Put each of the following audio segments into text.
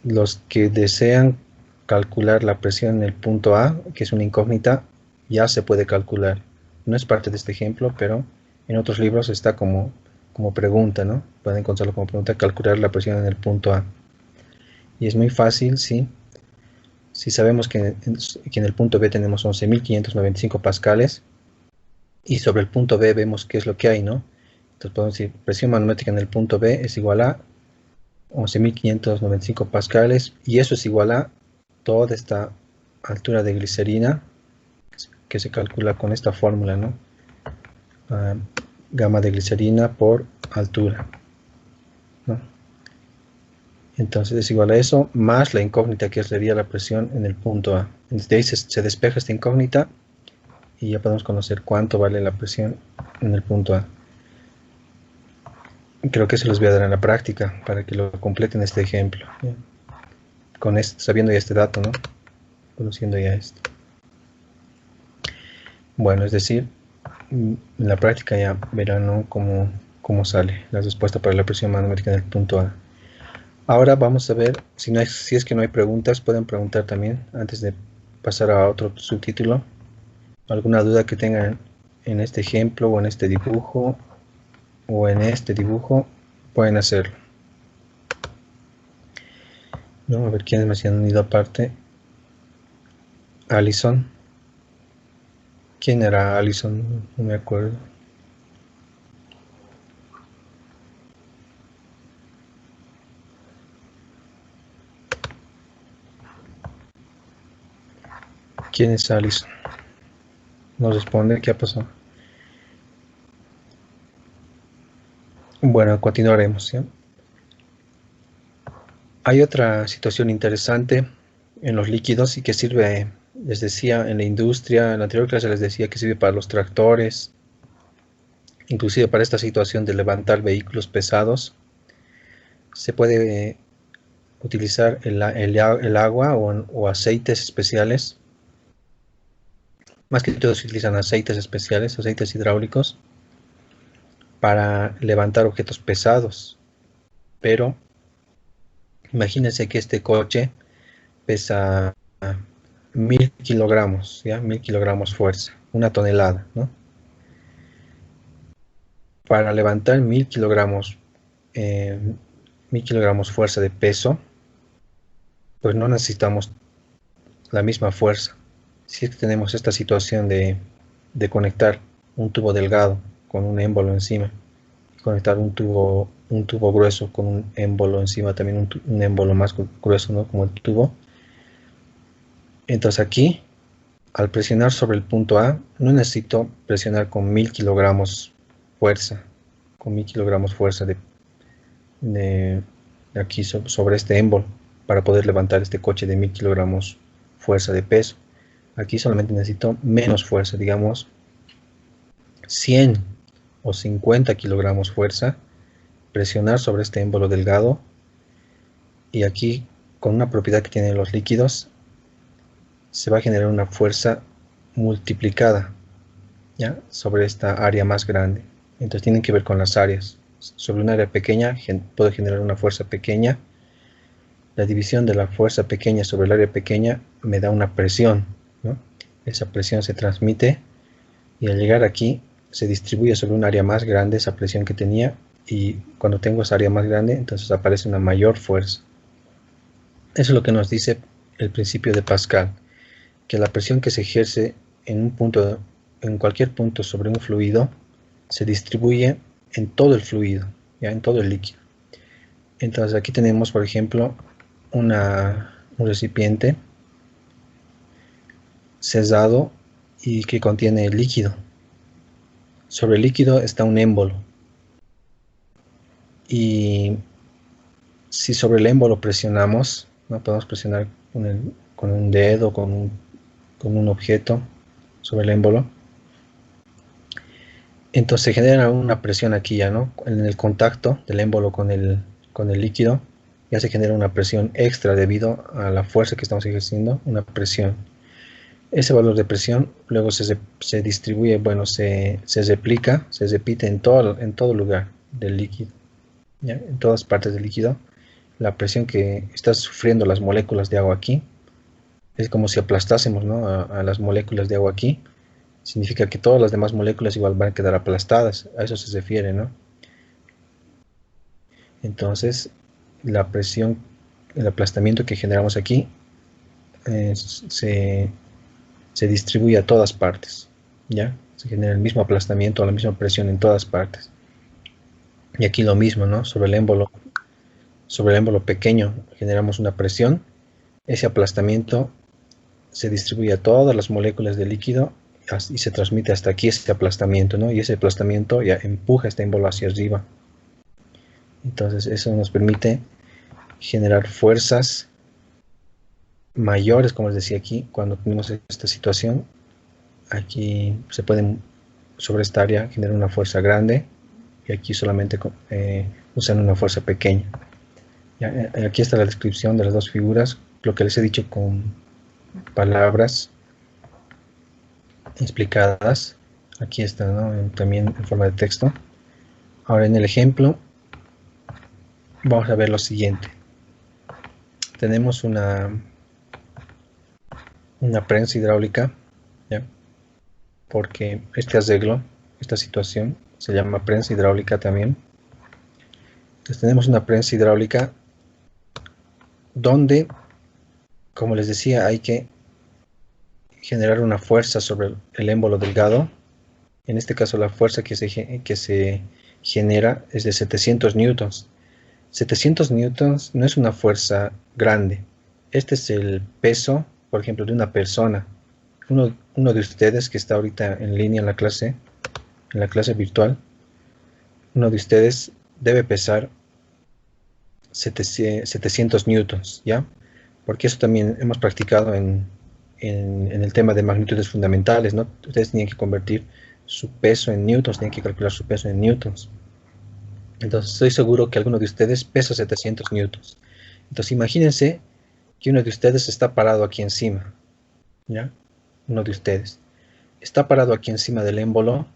los que desean calcular la presión en el punto A, que es una incógnita, ya se puede calcular. No es parte de este ejemplo, pero en otros libros está como pregunta, ¿no? Pueden encontrarlo como pregunta, calcular la presión en el punto A. Y es muy fácil, ¿sí? Si sabemos que en el punto B tenemos 11.595 pascales, y sobre el punto B vemos qué es lo que hay, ¿no? Entonces podemos decir, presión manométrica en el punto B es igual a 11.595 pascales, y eso es igual a toda esta altura de glicerina, que se calcula con esta fórmula, ¿no? Gamma de glicerina por altura, ¿no? Entonces es igual a eso, más la incógnita, que sería la presión en el punto A. Desde ahí se despeja esta incógnita, y ya podemos conocer cuánto vale la presión en el punto A. Creo que se los voy a dar en la práctica, para que lo completen este ejemplo. Con esto, sabiendo ya este dato, ¿no? Conociendo ya esto. Bueno, es decir, en la práctica ya verán, ¿no?, cómo sale la respuesta para la presión manométrica en el punto A. Ahora vamos a ver, si es que no hay preguntas, pueden preguntar también, antes de pasar a otro subtítulo. Alguna duda que tengan en este ejemplo, o en este dibujo, pueden hacerlo. ¿No? A ver quiénes me han unido aparte. Alison. ¿Quién era Alison? No me acuerdo. ¿Quién es Alison? No responde. ¿Qué ha pasado? Bueno, continuaremos, ¿sí? Hay otra situación interesante en los líquidos, y que sirve, les decía, en la industria. En la anterior clase les decía que sirve para los tractores, inclusive para esta situación de levantar vehículos pesados. Se puede utilizar el agua o aceites especiales. Más que todo se utilizan aceites especiales, aceites hidráulicos, para levantar objetos pesados. Pero imagínense que este coche pesa 1000 kilogramos, ¿ya? 1000 kilogramos fuerza, 1 tonelada, ¿no? Para levantar 1000 kilogramos, 1000 kilogramos fuerza de peso, pues no necesitamos la misma fuerza. Si es que tenemos esta situación de conectar un tubo delgado con un émbolo encima, y conectar un tubo grueso con un émbolo encima, también un émbolo más grueso, ¿no?, como el tubo. Entonces aquí, al presionar sobre el punto A, no necesito presionar con 1000 kilogramos fuerza, de aquí sobre este émbolo, para poder levantar este coche de 1000 kilogramos fuerza de peso. Aquí solamente necesito menos fuerza, digamos 100 o 50 kilogramos fuerza, presionar sobre este émbolo delgado, y aquí, con una propiedad que tienen los líquidos, se va a generar una fuerza multiplicada, ¿ya?, sobre esta área más grande. Entonces tienen que ver con las áreas. Sobre un área pequeña puedo generar una fuerza pequeña. La división de la fuerza pequeña sobre el área pequeña me da una presión, ¿no? Esa presión se transmite, y al llegar aquí se distribuye sobre un área más grande esa presión que tenía, y cuando tengo esa área más grande, entonces aparece una mayor fuerza. Eso es lo que nos dice el principio de Pascal, que la presión que se ejerce en cualquier punto sobre un fluido, se distribuye en todo el fluido, ya en todo el líquido. Entonces aquí tenemos, por ejemplo, un recipiente cerrado y que contiene el líquido. Sobre el líquido está un émbolo, y si sobre el émbolo presionamos, no podemos presionar con un dedo, con un objeto sobre el émbolo, entonces se genera una presión aquí ya, ¿no? En el contacto del émbolo con el líquido, ya se genera una presión extra debido a la fuerza que estamos ejerciendo, una presión. Ese valor de presión luego se distribuye, bueno, se replica, se repite en todo lugar del líquido, ¿ya?, en todas partes del líquido. la presión que están sufriendo las moléculas de agua aquí. Es como si aplastásemos, ¿no?, a las moléculas de agua aquí. Significa que todas las demás moléculas igual van a quedar aplastadas. A eso se refiere, ¿no? Entonces, la presión, el aplastamiento que generamos aquí se distribuye a todas partes, ¿ya? Se genera el mismo aplastamiento, la misma presión en todas partes. Y aquí lo mismo, ¿no? Sobre el émbolo pequeño generamos una presión. Ese aplastamiento se distribuye a todas las moléculas de líquido y se transmite hasta aquí ese aplastamiento, ¿no? Y ese aplastamiento ya empuja este émbolo hacia arriba. Entonces eso nos permite generar fuerzas mayores, como les decía aquí, cuando tenemos esta situación. Aquí se pueden, sobre esta área, generar una fuerza grande, y aquí solamente usan una fuerza pequeña. Ya, aquí está la descripción de las dos figuras, lo que les he dicho con palabras explicadas. Aquí está, ¿no?, también en forma de texto. Ahora en el ejemplo vamos a ver lo siguiente. Tenemos una prensa hidráulica, ¿ya? Porque este arreglo, esta situación, se llama prensa hidráulica también. Entonces tenemos una prensa hidráulica donde, como les decía, hay que generar una fuerza sobre el émbolo delgado. En este caso la fuerza que se genera es de 700 newtons. 700 newtons no es una fuerza grande. Este es el peso, por ejemplo, de una persona. Uno de ustedes que está ahorita en línea en la clase virtual, uno de ustedes debe pesar 700 newtons, ¿ya? Porque eso también hemos practicado en el tema de magnitudes fundamentales, ¿no? Ustedes tienen que convertir su peso en newtons, tienen que calcular su peso en newtons. Entonces estoy seguro que alguno de ustedes pesa 700 newtons. Entonces imagínense que uno de ustedes está parado aquí encima, ¿ya? Uno de ustedes está parado aquí encima del émbolo,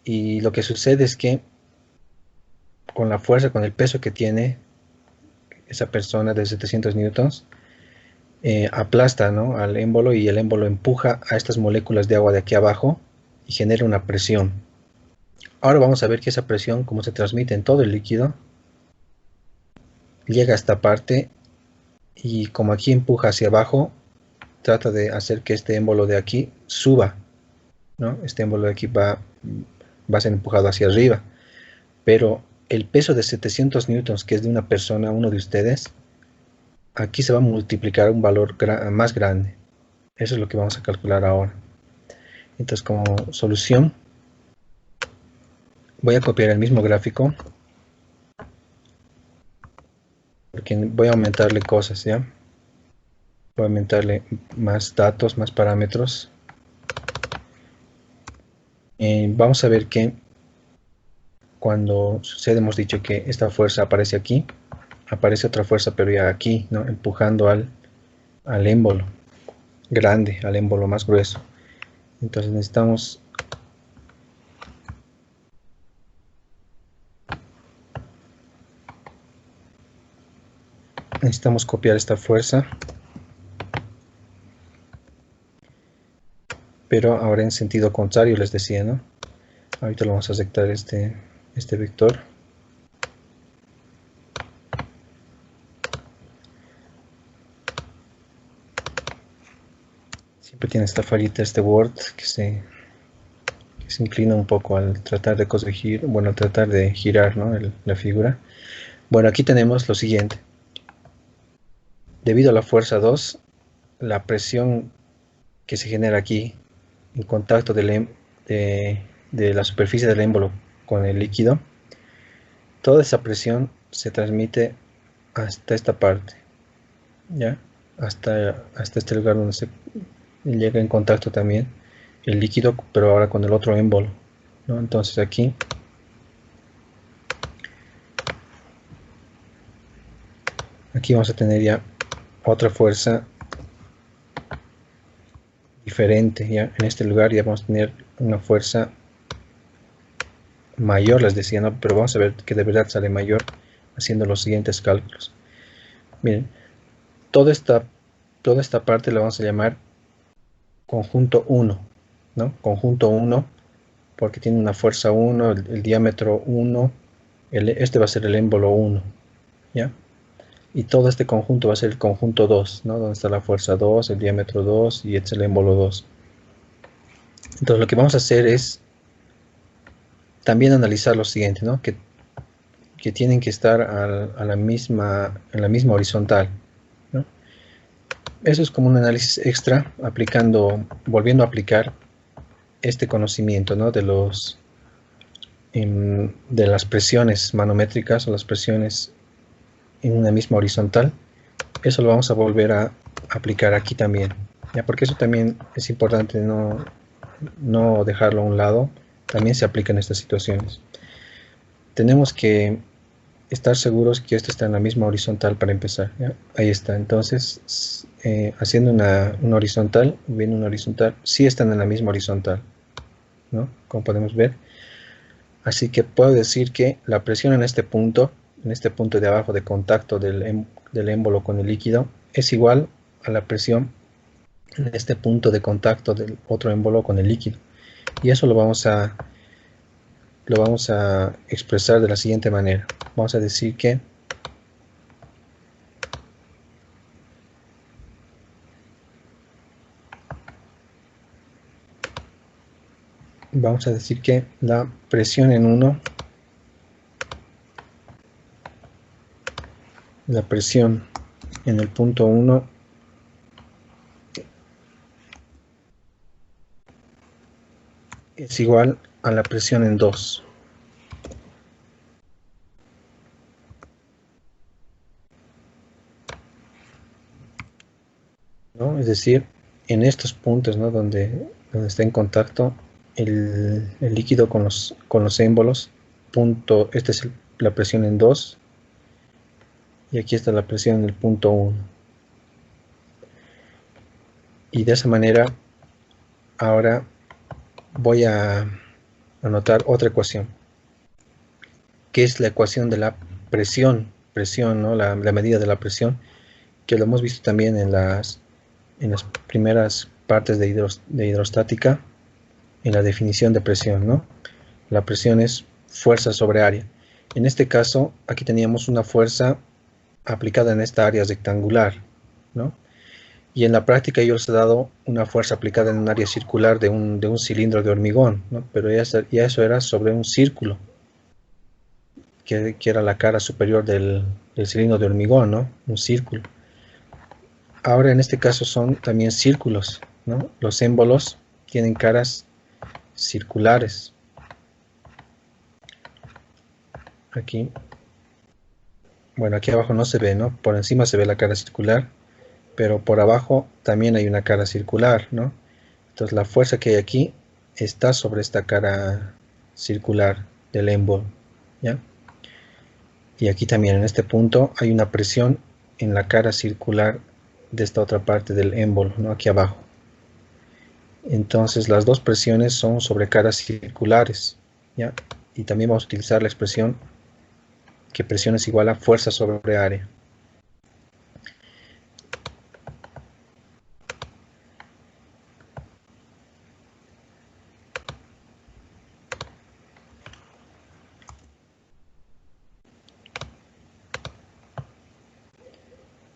y lo que sucede es que con la fuerza, con el peso que tiene esa persona de 700 newtons, aplasta, ¿no?, al émbolo, y el émbolo empuja a estas moléculas de agua de aquí abajo y genera una presión. Ahora vamos a ver que esa presión, como se transmite en todo el líquido, llega a esta parte, y como aquí empuja hacia abajo, trata de hacer que este émbolo de aquí suba, ¿no? Este émbolo de aquí va a ser empujado hacia arriba, pero el peso de 700 newtons, que es de una persona, uno de ustedes, aquí se va a multiplicar un valor más grande. Eso es lo que vamos a calcular ahora. Entonces, como solución, voy a copiar el mismo gráfico, porque voy a aumentarle cosas, ¿ya? Voy a aumentarle más datos, más parámetros. Vamos a ver que cuando sucede, hemos dicho que esta fuerza aparece aquí, aparece otra fuerza, pero ya aquí, ¿no?, empujando al émbolo grande, al émbolo más grueso. Entonces necesitamos copiar esta fuerza, pero ahora en sentido contrario, les decía, ¿no? Ahorita lo vamos a aceptar este vector. Siempre tiene esta fallita este Word que se inclina un poco al tratar de corregir, bueno, al tratar de girar, ¿no?, la figura. Bueno, aquí tenemos lo siguiente. Debido a la fuerza 2, la presión que se genera aquí en contacto de la superficie del émbolo con el líquido, toda esa presión se transmite hasta esta parte, ¿ya? Hasta este lugar donde se llega en contacto también el líquido, pero ahora con el otro émbolo, ¿no? Entonces aquí vamos a tener ya otra fuerza diferente, ya en este lugar ya vamos a tener una fuerza mayor, les decía, ¿no? Pero vamos a ver que de verdad sale mayor haciendo los siguientes cálculos. Miren, toda esta parte la vamos a llamar conjunto 1, ¿no? Conjunto 1, porque tiene una fuerza 1, el diámetro 1, este va a ser el émbolo 1, ¿ya? Y todo este conjunto va a ser el conjunto 2, ¿no? Donde está la fuerza 2, el diámetro 2 y este es el émbolo 2. Entonces lo que vamos a hacer es también analizar lo siguiente, ¿no? Que tienen que estar en la misma horizontal, ¿no? Eso es como un análisis extra, volviendo a aplicar este conocimiento, ¿no? De las presiones manométricas o las presiones en una misma horizontal. Eso lo vamos a volver a aplicar aquí también, ¿ya? Porque eso también es importante no dejarlo a un lado, también se aplica en estas situaciones. Tenemos que estar seguros que esto está en la misma horizontal para empezar, ¿ya? Ahí está. Entonces, haciendo una horizontal, viendo una horizontal, sí están en la misma horizontal, ¿no? Como podemos ver. Así que puedo decir que la presión en este punto de abajo de contacto del émbolo con el líquido, es igual a la presión en este punto de contacto del otro émbolo con el líquido. Y eso lo vamos a expresar de la siguiente manera. Vamos a decir que la presión en 1, la presión en el punto 1 es igual a la presión en 2. ¿No? Es decir, en estos puntos, ¿no? donde está en contacto el líquido con los émbolos, esta es la presión en 2 y aquí está la presión en el punto 1. Y de esa manera ahora voy a anotar otra ecuación, que es la ecuación de la presión, ¿no? la medida de la presión, que lo hemos visto también en las primeras partes de hidrostática, en la definición de presión, ¿no? La presión es fuerza sobre área. En este caso, aquí teníamos una fuerza aplicada en esta área rectangular, ¿no? Y en la práctica yo les he dado una fuerza aplicada en un área circular de un cilindro de hormigón, ¿no? Pero ya eso era sobre un círculo, que era la cara superior del cilindro de hormigón, ¿no? Un círculo. Ahora en este caso son también círculos, ¿no? Los émbolos tienen caras circulares. Aquí, bueno, aquí abajo no se ve, ¿no? Por encima se ve la cara circular, pero por abajo también hay una cara circular, ¿no? Entonces la fuerza que hay aquí está sobre esta cara circular del émbolo, ¿ya? Y aquí también en este punto hay una presión en la cara circular de esta otra parte del émbolo, ¿no? Aquí abajo. Entonces las dos presiones son sobre caras circulares, ¿ya? Y también vamos a utilizar la expresión que presión es igual a fuerza sobre área.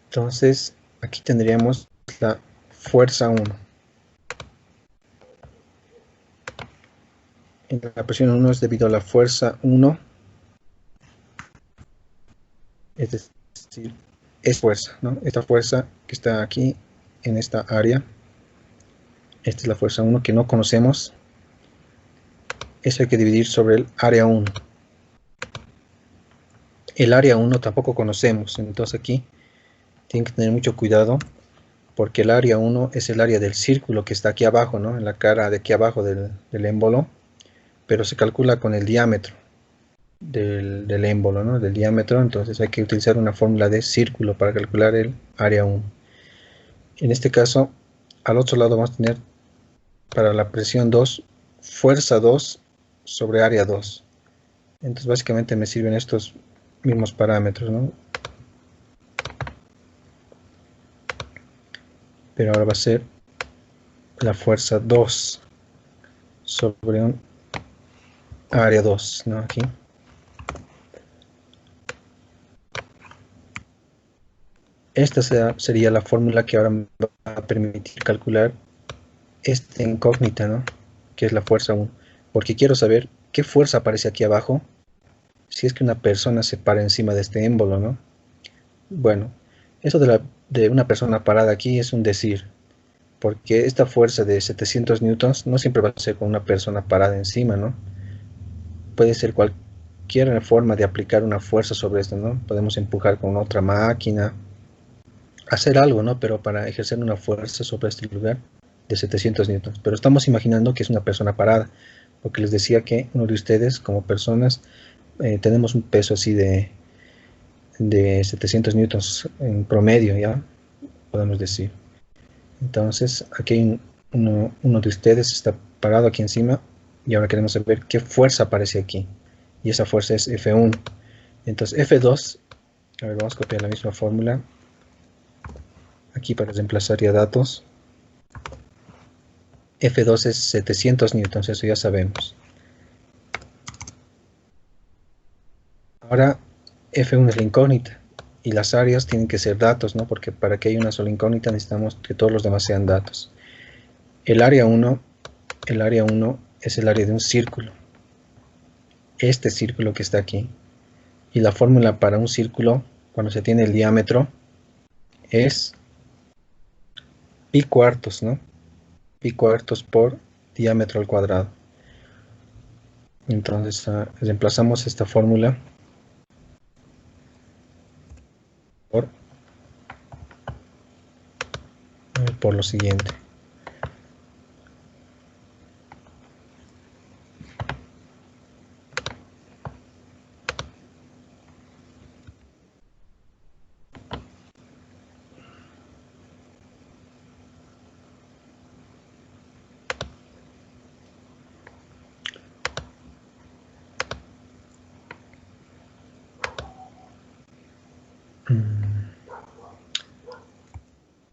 Entonces aquí tendríamos la fuerza 1. La presión 1 es debido a la fuerza 1, es decir, es fuerza, ¿no? Esta fuerza que está aquí en esta área, esta es la fuerza 1 que no conocemos, eso hay que dividir sobre el área 1. El área 1 tampoco conocemos, entonces aquí tienen que tener mucho cuidado, porque el área 1 es el área del círculo que está aquí abajo, ¿no? En la cara de aquí abajo del émbolo, pero se calcula con el diámetro del émbolo, ¿no? Del diámetro, entonces hay que utilizar una fórmula de círculo para calcular el área 1. En este caso, al otro lado vamos a tener para la presión 2, fuerza 2 sobre área 2. Entonces básicamente me sirven estos mismos parámetros, ¿no? Pero ahora va a ser la fuerza 2 sobre un área 2, ¿no? Aquí. Esta sería la fórmula que ahora me va a permitir calcular esta incógnita, ¿no? Que es la fuerza 1. Porque quiero saber qué fuerza aparece aquí abajo si es que una persona se para encima de este émbolo, ¿no? Bueno, eso de una persona parada aquí es un decir, porque esta fuerza de 700 newtons no siempre va a ser con una persona parada encima, ¿no? Puede ser cualquier forma de aplicar una fuerza sobre esto, ¿no? Podemos empujar con otra máquina, hacer algo, ¿no? Pero para ejercer una fuerza sobre este lugar de 700 newtons. Pero estamos imaginando que es una persona parada, porque les decía que uno de ustedes, como personas, tenemos un peso así de 700 newtons en promedio, ¿ya? Podemos decir. Entonces, aquí hay uno de ustedes está parado aquí encima y ahora queremos saber qué fuerza aparece aquí. Y esa fuerza es F1. Entonces, F2, a ver, vamos a copiar la misma fórmula aquí para reemplazar ya datos. F2 es 700 newtons, eso ya sabemos. Ahora, F1 es la incógnita y las áreas tienen que ser datos, ¿no? Porque para que haya una sola incógnita necesitamos que todos los demás sean datos. El área 1 es el área de un círculo. Este círculo que está aquí. Y la fórmula para un círculo, cuando se tiene el diámetro, es pi cuartos, ¿no? Pi cuartos por diámetro al cuadrado. Entonces, reemplazamos esta fórmula por lo siguiente.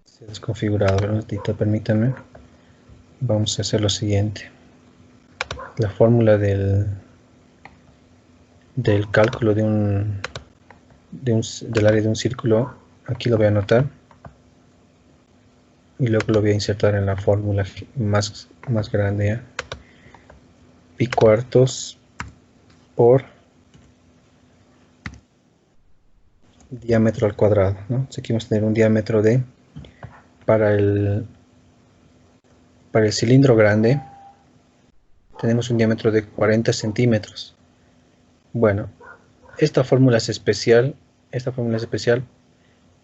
Se ha desconfigurado, un ratito, permítanme. Vamos a hacer lo siguiente. La fórmula del cálculo del área de un círculo, aquí lo voy a anotar y luego lo voy a insertar en la fórmula más grande, ¿ya? Pi cuartos por diámetro al cuadrado, ¿no? Aquí vamos a tener un diámetro de, para el cilindro grande, tenemos un diámetro de 40 centímetros. Bueno, esta fórmula es especial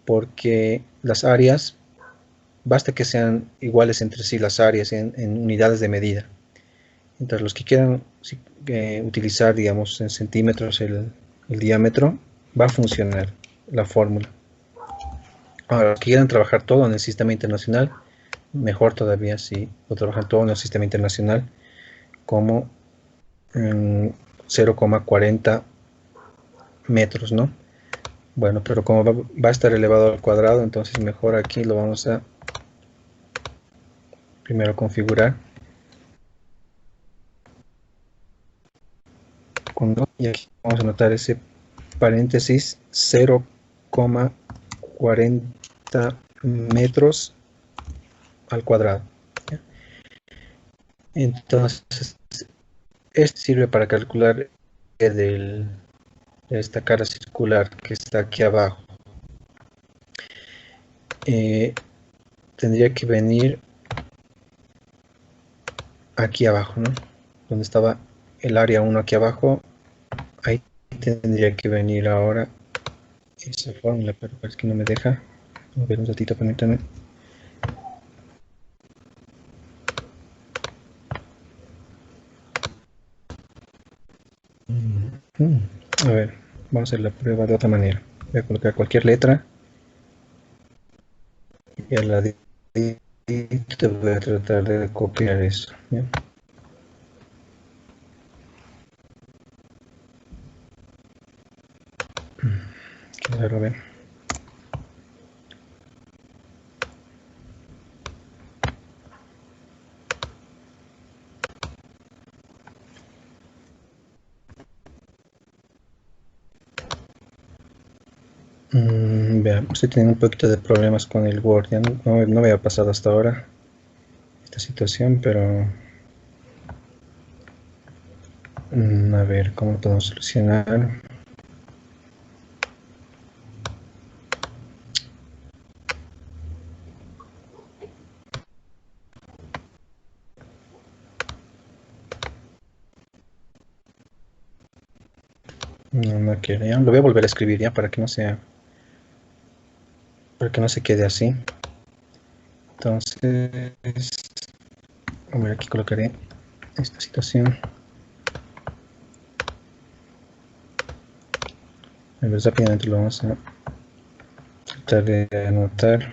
porque las áreas, basta que sean iguales entre sí las áreas en unidades de medida. Entonces, los que quieran utilizar, digamos, en centímetros el diámetro, va a funcionar la fórmula. Ahora, los que quieran trabajar todo en el sistema internacional, mejor todavía si lo trabajan todo en el sistema internacional como 0,40 metros, ¿no? Bueno, pero como va a estar elevado al cuadrado, entonces mejor aquí lo vamos a primero configurar. Y aquí vamos a anotar ese paréntesis 0,40 metros al cuadrado. Entonces, esto sirve para calcular de esta cara circular que está aquí abajo. Tendría que venir aquí abajo, ¿no? Donde estaba el área 1 aquí abajo, ahí tendría que venir ahora esa fórmula, pero parece que no me deja. A ver un ratito, permítanme. A ver, vamos a hacer la prueba de otra manera. Voy a colocar cualquier letra y al ladito te voy a tratar de copiar eso, ¿ya? a ver. Vean, estoy teniendo un poquito de problemas con el Word. Ya no me había pasado hasta ahora esta situación, pero a ver cómo lo podemos solucionar. No quiere, ya lo voy a volver a escribir ya para que no se quede así. Entonces, a ver, aquí colocaré esta situación. A ver, rápidamente lo vamos a tratar de anotar.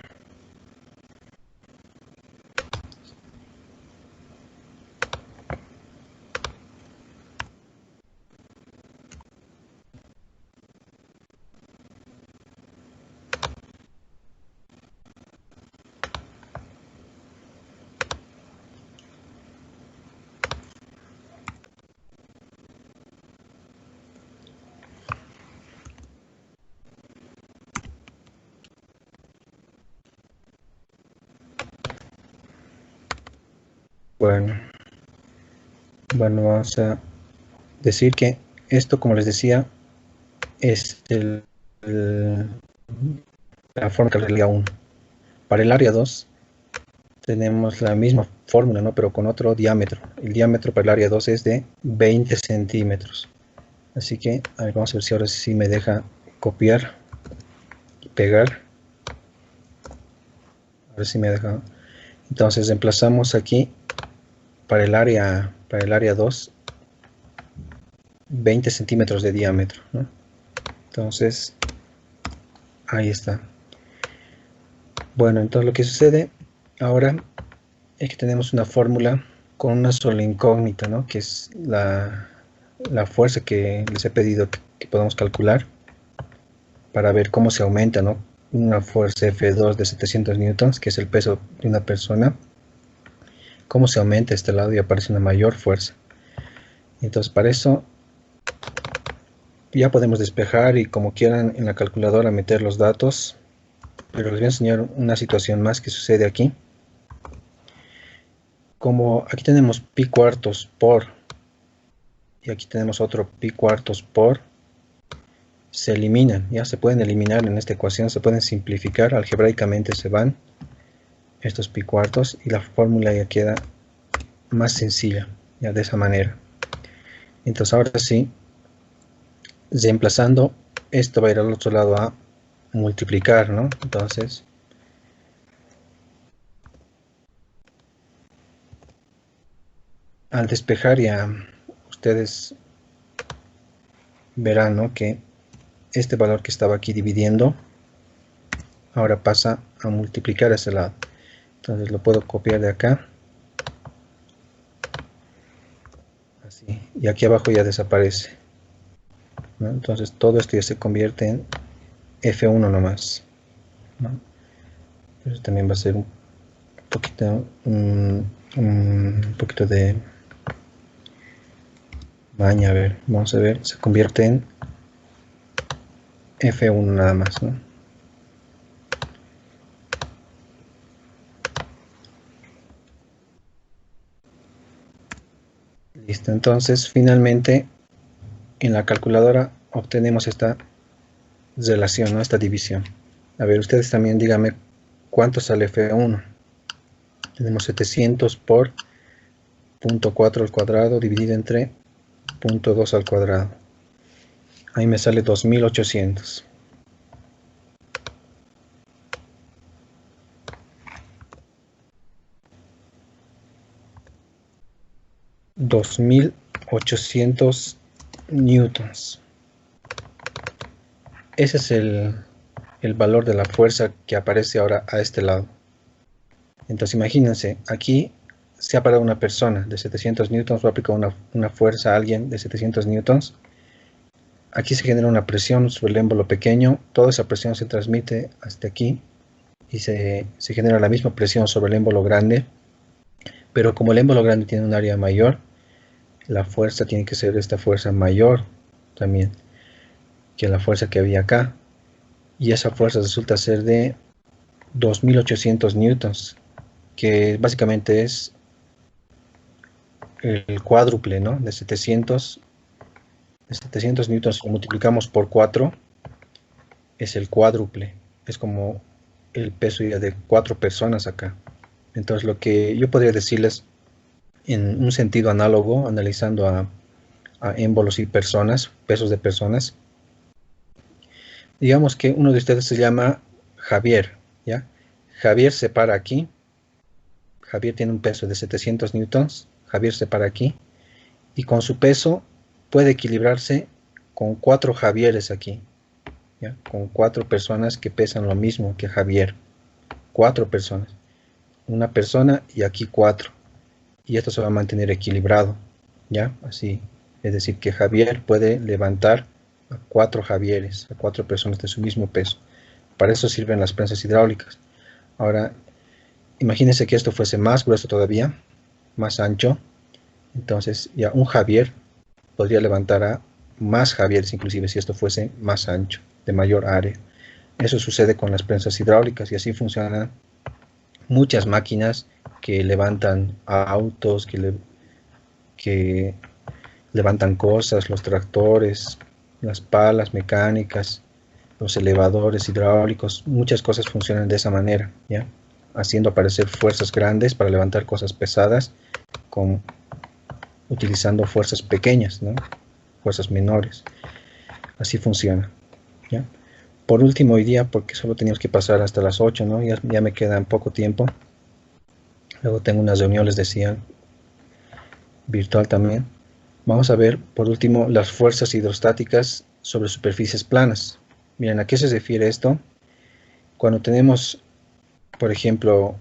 Bueno, vamos a decir que esto, como les decía, es la forma que realidad 1. Para el área 2 tenemos la misma fórmula, ¿no? Pero con otro diámetro. El diámetro para el área 2 es de 20 centímetros. Así que, a ver, vamos a ver si ahora sí me deja copiar y pegar. Ahora sí me deja. Entonces reemplazamos aquí para el área 2 20 centímetros de diámetro, ¿no? Entonces ahí está. Bueno, entonces lo que sucede ahora es que tenemos una fórmula con una sola incógnita, ¿no? Que es la fuerza que les he pedido que podamos calcular para ver cómo se aumenta, ¿no? Una fuerza F2 de 700 newtons, que es el peso de una persona, cómo se aumenta este lado y aparece una mayor fuerza. Entonces para eso ya podemos despejar y como quieran en la calculadora meter los datos, pero les voy a enseñar una situación más que sucede aquí. Como aquí tenemos pi cuartos por y aquí tenemos otro pi cuartos por, se eliminan, ya se pueden eliminar en esta ecuación, se pueden simplificar, algebraicamente se van estos pi cuartos y la fórmula ya queda más sencilla, ya de esa manera. Entonces ahora sí, reemplazando, esto va a ir al otro lado a multiplicar, ¿no? Entonces, al despejar ya ustedes verán, ¿no? Que este valor que estaba aquí dividiendo ahora pasa a multiplicar a ese lado. Entonces lo puedo copiar de acá. Así. Y aquí abajo ya desaparece, ¿no? Entonces todo esto ya se convierte en F1 nomás, ¿no? Pero también va a ser un poquito de maña. A ver, vamos a ver, se convierte en F1 nada más, ¿no? Listo, entonces finalmente en la calculadora obtenemos esta relación, ¿no? Esta división. A ver, ustedes también díganme cuánto sale F1. Tenemos 700 por 0.4 al cuadrado dividido entre 0.2 al cuadrado. Ahí me sale 2800. 2800 newtons. Ese es el valor de la fuerza que aparece ahora a este lado. Entonces imagínense, aquí se ha parado una persona de 700 newtons, va a aplicar una fuerza a alguien de 700 newtons. aquí se genera una presión sobre el émbolo pequeño, toda esa presión se transmite hasta aquí y se genera la misma presión sobre el émbolo grande, pero como el émbolo grande tiene un área mayor, la fuerza tiene que ser esta fuerza mayor también que la fuerza que había acá, y esa fuerza resulta ser de 2800 newtons, que básicamente es el cuádruple, ¿no? De 700 newtons, si lo multiplicamos por 4, es el cuádruple, es como el peso ya de 4 personas acá. Entonces lo que yo podría decirles en un sentido análogo, analizando a émbolos y personas, pesos de personas, digamos que uno de ustedes se llama Javier, ¿ya? Javier se para aquí, Javier tiene un peso de 700 newtons, Javier se para aquí, y con su peso puede equilibrarse con 4 Javieres aquí, ¿ya? Con 4 personas que pesan lo mismo que Javier, 4 personas, una persona y aquí 4, y esto se va a mantener equilibrado, ¿ya? Así, es decir, que Javier puede levantar a 4 Javieres, a 4 personas de su mismo peso. Para eso sirven las prensas hidráulicas. Ahora, imagínense que esto fuese más grueso todavía, más ancho, entonces ya un Javier podría levantar a más Javieres, inclusive si esto fuese más ancho, de mayor área. Eso sucede con las prensas hidráulicas y así funcionan muchas máquinas que levantan autos, que levantan cosas, los tractores, las palas mecánicas, los elevadores hidráulicos, muchas cosas funcionan de esa manera, ¿ya? Haciendo aparecer fuerzas grandes para levantar cosas pesadas, utilizando fuerzas pequeñas, ¿no? Fuerzas menores. Así funciona, ¿ya? Por último, hoy día, porque solo teníamos que pasar hasta las 8, ¿no? Ya me queda poco tiempo. Luego tengo unas reuniones, decía, virtual también. Vamos a ver, por último, las fuerzas hidrostáticas sobre superficies planas. Miren, ¿a qué se refiere esto? Cuando tenemos, por ejemplo,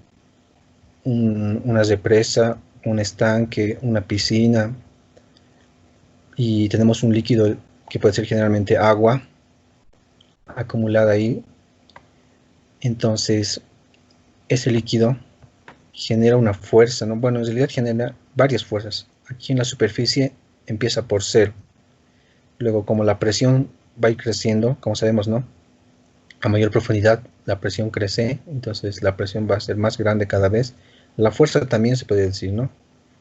una represa, un estanque, una piscina, y tenemos un líquido que puede ser generalmente agua acumulada ahí, entonces ese líquido genera una fuerza, ¿no? Bueno, en realidad genera varias fuerzas. Aquí en la superficie empieza por 0. Luego, como la presión va a ir creciendo, como sabemos, ¿no? A mayor profundidad la presión crece, entonces la presión va a ser más grande cada vez. La fuerza también se puede decir, ¿no?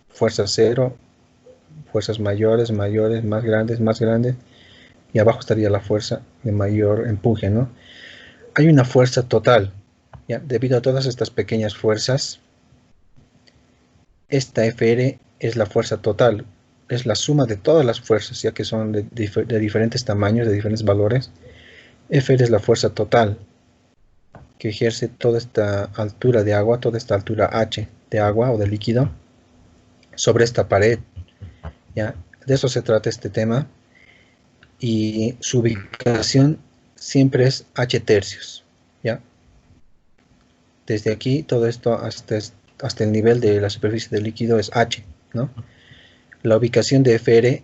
Fuerza 0, fuerzas mayores, mayores, más grandes, y abajo estaría la fuerza de mayor empuje, ¿no? Hay una fuerza total, ¿ya? Debido a todas estas pequeñas fuerzas, esta Fr es la fuerza total, es la suma de todas las fuerzas, ya que son de diferentes tamaños, de diferentes valores. Fr es la fuerza total que ejerce toda esta altura de agua, toda esta altura H de agua o de líquido sobre esta pared, ¿ya? De eso se trata este tema, y su ubicación siempre es H tercios, ¿ya? Desde aquí todo esto hasta el nivel de la superficie del líquido es H, ¿no? La ubicación de Fr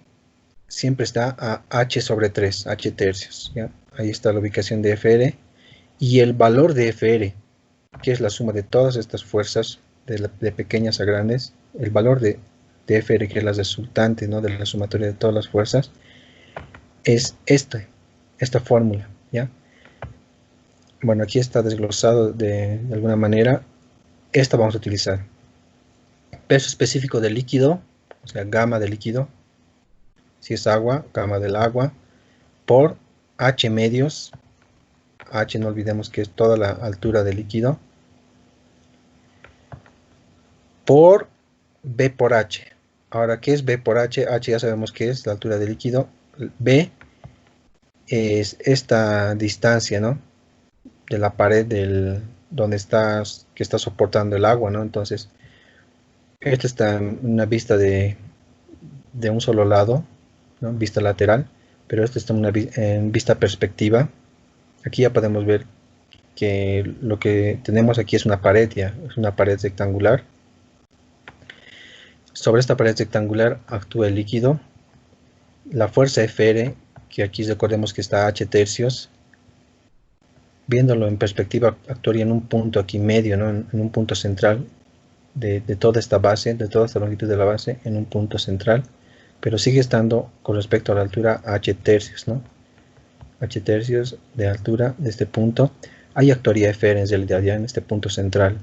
siempre está a H sobre 3, H tercios, ¿ya? Ahí está la ubicación de Fr, y el valor de Fr, que es la suma de todas estas fuerzas, de pequeñas a grandes, el valor de Fr, que es la resultante, ¿no? De la sumatoria de todas las fuerzas, es esta fórmula, ¿ya? Bueno, aquí está desglosado de alguna manera. Esta vamos a utilizar. Peso específico del líquido, o sea, gamma del líquido, si es agua, gamma del agua, por H medios, H no olvidemos que es toda la altura del líquido, por B por H. Ahora, ¿qué es B por H? H ya sabemos que es la altura del líquido. B es esta distancia, ¿no? De la pared donde que está soportando el agua, ¿no? Entonces, esta está en una vista de un solo lado, ¿no? Vista lateral, pero esta está en vista perspectiva. Aquí ya podemos ver que lo que tenemos aquí es una pared, ya, es una pared rectangular. Sobre esta pared rectangular actúa el líquido. La fuerza Fr que aquí recordemos que está h tercios. Viéndolo en perspectiva, actuaría en un punto aquí medio, ¿no? En un punto central de toda esta base, de toda esta longitud de la base, en un punto central, pero sigue estando con respecto a la altura h tercios, ¿no? H tercios de altura de este punto. Ahí actuaría FR en realidad, ya en este punto central.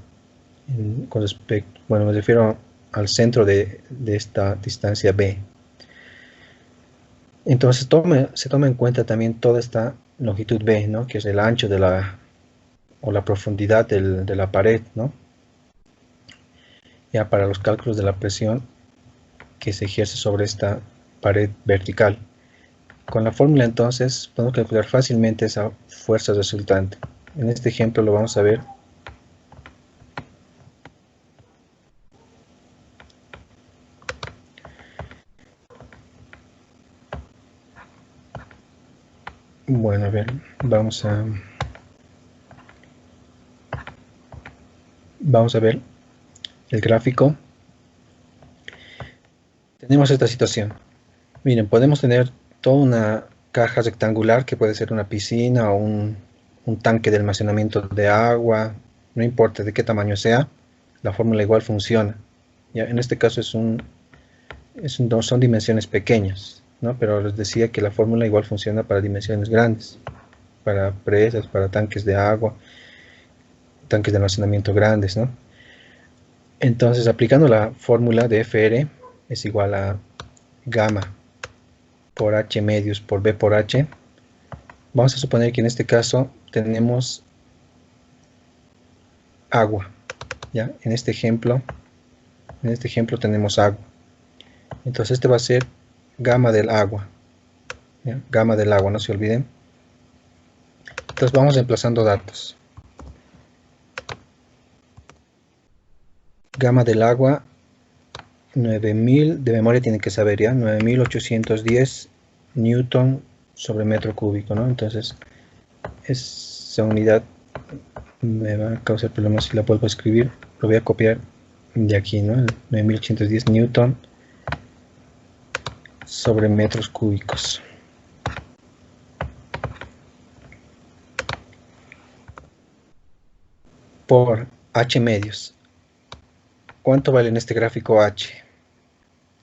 Con respecto, bueno, me refiero al centro de esta distancia B. Entonces se toma en cuenta también toda esta longitud B, ¿no? Que es el ancho de la profundidad de la pared, ¿no? Ya para los cálculos de la presión que se ejerce sobre esta pared vertical. Con la fórmula entonces podemos calcular fácilmente esa fuerza resultante. En este ejemplo lo vamos a ver. Bueno, a ver, vamos a ver el gráfico. Tenemos esta situación. Miren, podemos tener toda una caja rectangular que puede ser una piscina o un tanque de almacenamiento de agua, no importa de qué tamaño sea, la fórmula igual funciona. Ya, en este caso son dimensiones pequeñas, ¿no? Pero les decía que la fórmula igual funciona para dimensiones grandes, para presas, para tanques de agua, tanques de almacenamiento grandes, ¿no? Entonces, aplicando la fórmula de FR es igual a gamma por H medios por B por H. Vamos a suponer que en este caso tenemos agua, ¿ya? En este ejemplo tenemos agua. Entonces este va a ser gamma del agua, ¿ya? Gamma del agua, no se olviden. Entonces vamos reemplazando datos. Gamma del agua, 9000, de memoria tienen que saber ya, 9810 newton sobre metro cúbico, ¿no? Entonces esa unidad me va a causar problemas si la vuelvo a escribir. Lo voy a copiar de aquí, ¿no? 9810 newton sobre metros cúbicos. Por H medios. ¿Cuánto vale en este gráfico H?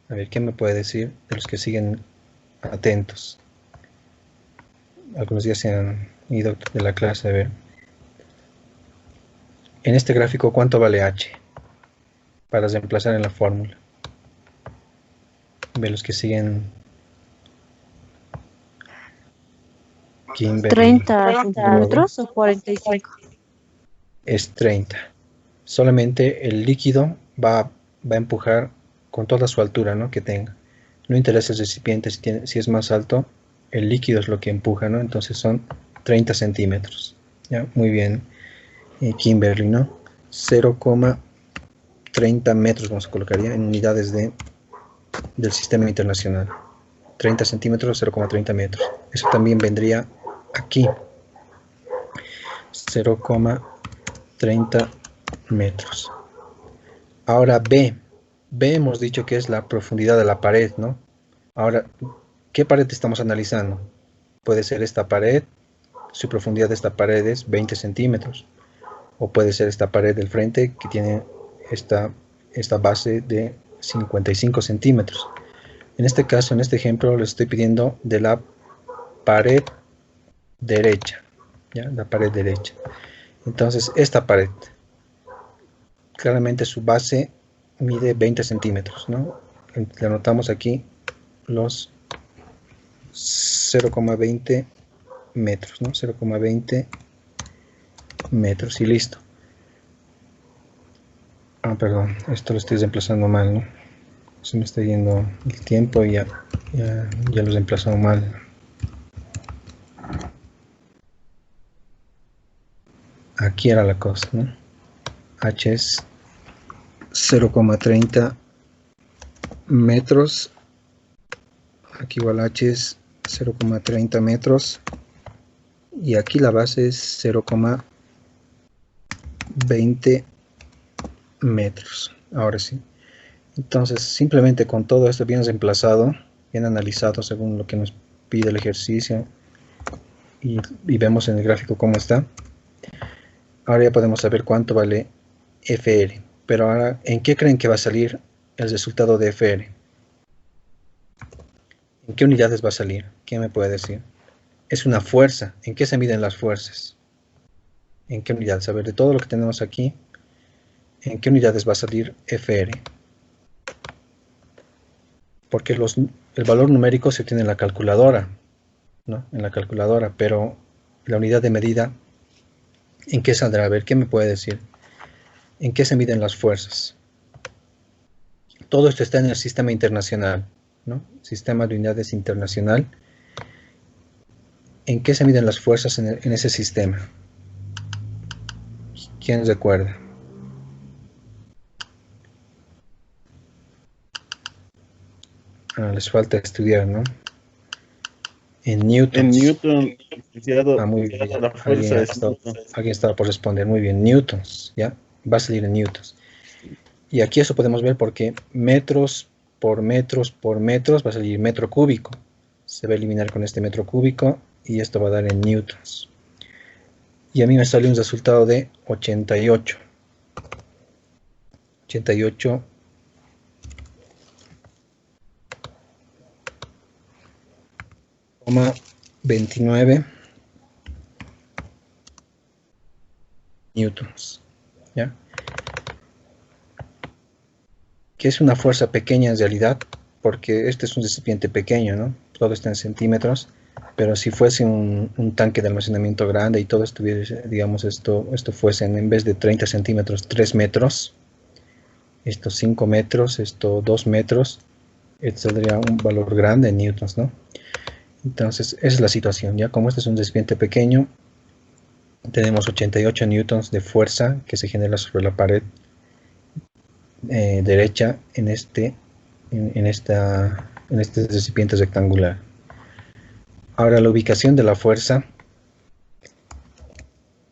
A ver, ¿qué me puede decir de los que siguen atentos? Algunos ya se han ido de la clase, a ver. En este gráfico, ¿cuánto vale H? Para reemplazar en la fórmula. De los que siguen... 30 centímetros o 45. Es 30. Solamente el líquido va a empujar con toda su altura, ¿no? Que tenga. No interesa el recipiente si es más alto, el líquido es lo que empuja, ¿no? Entonces son 30 centímetros. ¿Ya? Muy bien, Kimberly, ¿no? 0,30 metros vamos a colocar ya en unidades del sistema internacional. 30 centímetros, 0,30 metros. Eso también vendría aquí. 0,30 metros. Ahora B hemos dicho que es la profundidad de la pared, ¿no? Ahora, ¿qué pared estamos analizando? Puede ser esta pared, su profundidad de esta pared es 20 centímetros. O puede ser esta pared del frente que tiene esta base de 55 centímetros. En este caso, en este ejemplo, les estoy pidiendo de la pared derecha, ¿ya? La pared derecha. Entonces, esta pared, claramente su base mide 20 centímetros, ¿no? Le anotamos aquí los 0,20 metros, ¿no? 0,20 metros y listo. Ah, perdón, esto lo estoy reemplazando mal, ¿no? Se me está yendo el tiempo y ya lo he reemplazado mal. Aquí era la cosa, ¿no? H es 0,30 metros. Aquí igual H es 0,30 metros. Y aquí la base es 0,20 metros. Ahora sí. Entonces, simplemente con todo esto bien reemplazado, bien analizado según lo que nos pide el ejercicio y vemos en el gráfico cómo está. Ahora ya podemos saber cuánto vale FR. Pero ahora, ¿en qué creen que va a salir el resultado de FR? ¿En qué unidades va a salir? ¿Quién me puede decir? Es una fuerza. ¿En qué se miden las fuerzas? ¿En qué unidades? A ver, de todo lo que tenemos aquí, ¿en qué unidades va a salir FR? Porque el valor numérico se obtiene en la calculadora, ¿no? En la calculadora, pero la unidad de medida, ¿en qué saldrá? A ver, ¿qué me puede decir? ¿En qué se miden las fuerzas? Todo esto está en el sistema internacional, ¿no? Sistema de unidades internacional. ¿En qué se miden las fuerzas en ese sistema? ¿Quién recuerda? Les falta estudiar, ¿no? En newtons. En Newton, licenciado, muy bien. la fuerza alguien estaba por responder. Muy bien, newtons, ¿ya? Va a salir en newtons. Y aquí eso podemos ver porque metros por metros por metros va a salir metro cúbico. Se va a eliminar con este metro cúbico y esto va a dar en newtons. Y a mí me sale un resultado de 88. 88,29 newtons, ¿ya? Que es una fuerza pequeña en realidad, porque este es un recipiente pequeño, ¿no? Todo está en centímetros, pero si fuese un tanque de almacenamiento grande y todo estuviese, digamos, esto fuese en vez de 30 centímetros, 3 metros, esto 5 metros, esto 2 metros, esto tendría un valor grande en newtons, ¿no? Entonces, esa es la situación, ¿ya? Como este es un recipiente pequeño, tenemos 88 newtons de fuerza que se genera sobre la pared derecha en este recipiente rectangular. Ahora la ubicación de la fuerza,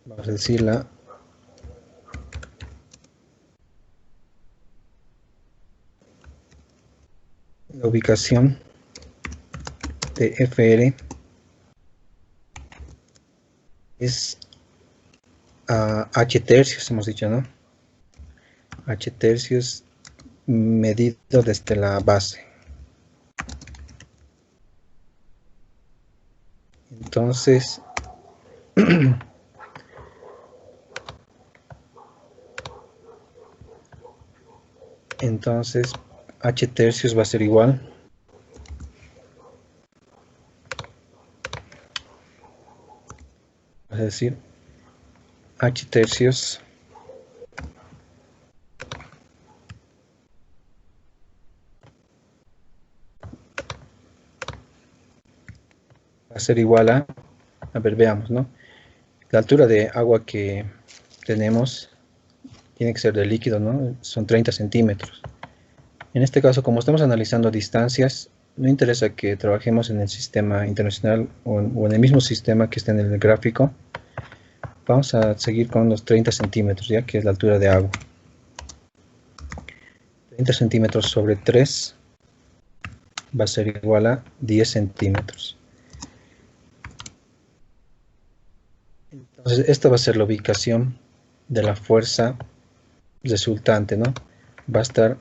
vamos a decirla, la ubicación de FR es a H tercios, hemos dicho, ¿no? H tercios medido desde la base. Entonces, H tercios va a ser igual a decir H tercios va a ser igual a ver, veamos, ¿no? La altura de agua que tenemos tiene que ser de líquido, ¿no? Son 30 centímetros. En este caso, como estamos analizando distancias, no interesa que trabajemos en el sistema internacional o en el mismo sistema que está en el gráfico. Vamos a seguir con los 30 centímetros, ya que es la altura de agua. 30 centímetros sobre 3 va a ser igual a 10 centímetros. Entonces, esta va a ser la ubicación de la fuerza resultante, ¿no? Va a estar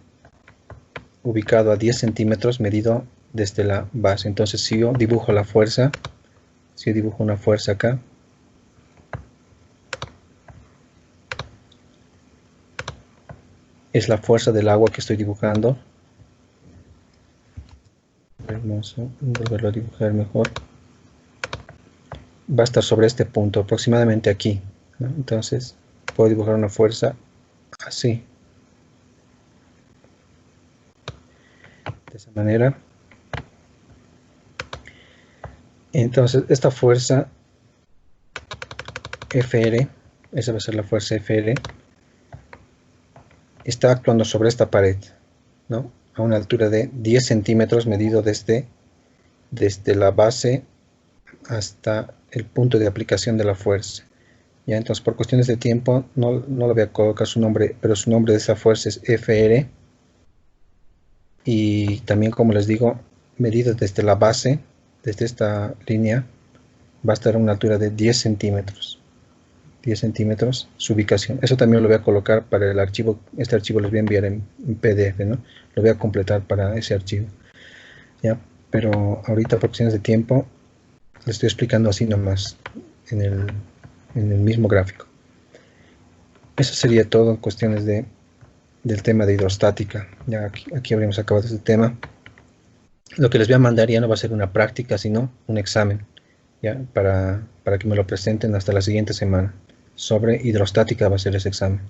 ubicado a 10 centímetros medido desde la base. Entonces, si yo dibujo la fuerza, si yo dibujo una fuerza acá, es la fuerza del agua que estoy dibujando. Vamos a volverlo a dibujar mejor. Va a estar sobre este punto, aproximadamente aquí, ¿no? Entonces, puedo dibujar una fuerza así. De esa manera. Entonces, esta fuerza FR, esa va a ser la fuerza FR, está actuando sobre esta pared, ¿no? A una altura de 10 centímetros medido desde la base hasta el punto de aplicación de la fuerza. Ya, entonces, por cuestiones de tiempo, no le voy a colocar su nombre, pero su nombre de esa fuerza es FR. Y también, como les digo, medido desde la base desde esta línea va a estar a una altura de 10 centímetros. 10 centímetros su ubicación. Eso también lo voy a colocar para el archivo. Este archivo lo voy a enviar en PDF, ¿no? Lo voy a completar para ese archivo. ¿Ya? Pero ahorita por cuestiones de tiempo le estoy explicando así nomás en el mismo gráfico. Eso sería todo en cuestiones del tema de hidrostática. Ya aquí habríamos acabado este tema. Lo que les voy a mandar ya no va a ser una práctica, sino un examen, ¿ya? Para que me lo presenten hasta la siguiente semana. Sobre hidrostática va a ser ese examen.